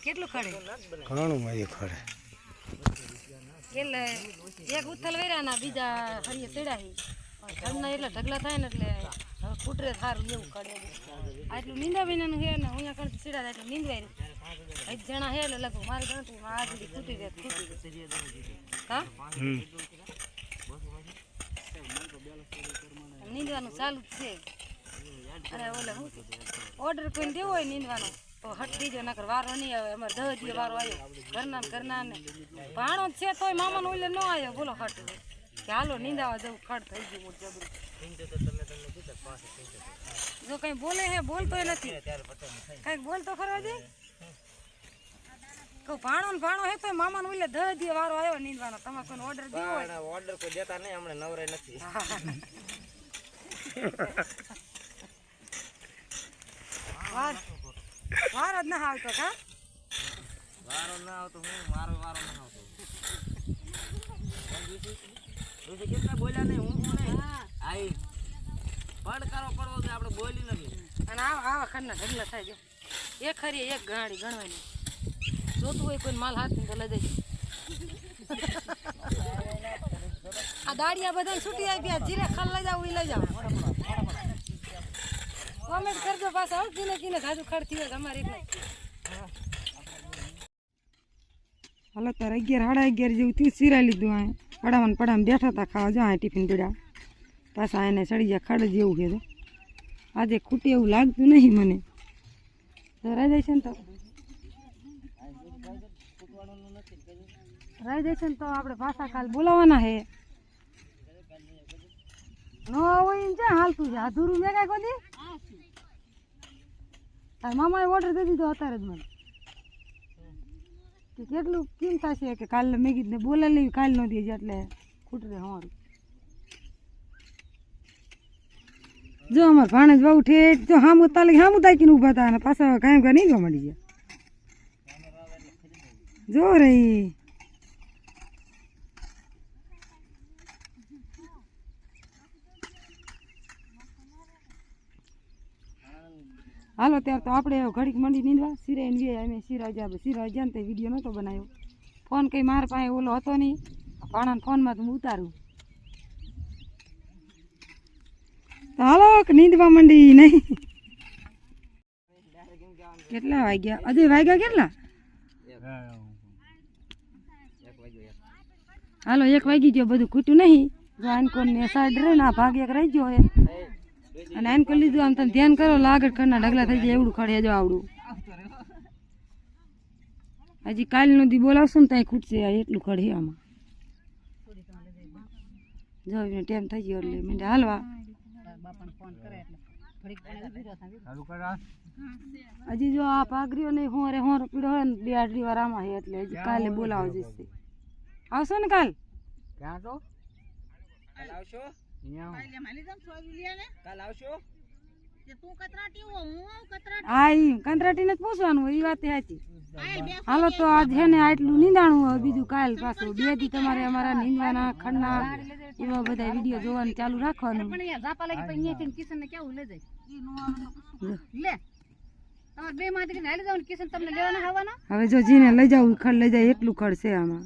કેટલું ખડે ઘણું મારી ખડે એટલે એક ઉથલ વેરાના બીજા હરિયે ચડાવી ઠંડના એટલે ઢગલા થાય ને એટલે ફૂટરે સારું એવું ખડે આટલું નીંદા વિનાનું છે ને અહીંયા કણ ચડા એટલું નીંદવાય 5 જણા છે એટલે લગભગ મારી ગણતરીમાં આ સુધી ખૂટી રહે હા નીંદવાનું ચાલુ જ છે અને ઓલે શું ઓર્ડર કોઈને દેવો હોય નીંદવાનો તો હટ દીજો નકર વારો નહીં આવે અમારે 10 દિવસ વારો આવ્યો ઘરના ને ભાણો જ છે તોય મામાનો ઓલે ન આવ્યો બોલો હટ કે હાલો નીંદાવા જવું ખડ થઈ ગયું મોટું જબરું જો કઈ બોલે હે બોલતોય નથી કઈક બોલતો ખરવા દે કહું ભાણો હે તોય મામાનો ઓલે 10 દિવસ વારો આવ્યો નીંદવાનો તમારે કોઈ ઓર્ડર દેવો હોય ઓર્ડર કોઈ દેતા નહીં હમણે નવરાય નથી વારો જ ના આવતો કા વારો ના આવતો હું વારો ના આવતો કેટલા બોલ્યા નહીં હું નહીં આઈ પડકારો પડવો છે આપણે બોલી નથી અને આવા ખરના ઢગલા થાય જો એક ખરી એક ગાડી ગણવાની જોતું હોય કોઈ માલ હાથ તો લઈ જઈ આ દાડિયા બધા છૂટી આવી ગયા જીરે ખાલ લઈ જાવ લઈ જાવ કોમેન્ટ કરજો પાછા કિને સાજુ ખડતી હોય અમારે એક હાલો તાર 11 સાડા 11 જેવું થયું સિરાઈ લીધું આ પડામાં બેઠા હતા ખાવા જો આ ટિફિન પીડા પાછા એને સડી ગયા ખડ જેવું છે આજે ખૂટે એવું લાગતું નહીં મને રાઈ જાય છે ને તો રાઈ જાય છે ને તો આપણે પાછા કાલ બોલાવવાના હે ન હોય ને ક્યાં હાલતું છે અધૂરું મેં કાંઈ કોદી તાર મામાએ ઓર્ડર દઈ દીધો અત્યારે જ મને કે કેટલું કેમ થશે કે કાલે મેં કીધું બોલે લેવી કાલ ન દે એટલે ખૂટરે હોરું જો અમાર ભાણેજ બહુ ઠેઠ જો હામું તાકીને ઊભા હતા અને પાછા કાંઈ નહીં જોવા મળી ગયા જો રહી હાલો ત્યારે તો આપણે ઘડીક મંડી નીંદવા સિરાઈને વે અમે સિરાઈ ગયા ને તે વિડીયો નહોતો બનાવ્યો ફોન કંઈ મારા પાસે ઓલો હતો નહીં ભાણાના ફોનમાં તો હું ઉતારું તો હાલો નીંદવા મંડી નહીં કેટલા વાગ્યા અજય વાગ્યા કેટલા હાલો 1 વાગી ગયો બધું ખૂટ્યું નહીં જો આનકોને સાઈડ રહે ને આ ભાગ એક રહી ગયો હે અને આનકો લીધું આમ તમે ધ્યાન કરો લાગડ કરના ઢગલા થઈ જાય એવડું ખડે જો આવડું હજી કાલનો દી બોલાવશું ને ત્યાં ખૂટશે એટલું ખડે આમાં જો એને ટાઈમ થઈ ગયો એટલે મને હાલવા હજી જો આ પાઘરીઓ નહીં હોર પીડો હોય ને 2-8 વાર આમાં હે એટલે હજી કાલે બોલાવો જશે આવશો ને કાલ ક્યાં તો કાલ આવશો હા ઈ કંત્રાટી ને પૂછવાનું એ વાત સાચી હાલો તો આજ છે ને આટલું નીંદાણું હોય બીજું કાલ પાછું 2 દી તમારે અમારા નીંદવાના ખડના એવા બધા વિડીયો જોવાનું ચાલુ રાખવાનું હવે જો જીને લઈ જાવ ખડ લઈ જાય એટલું ખડ છે આમાં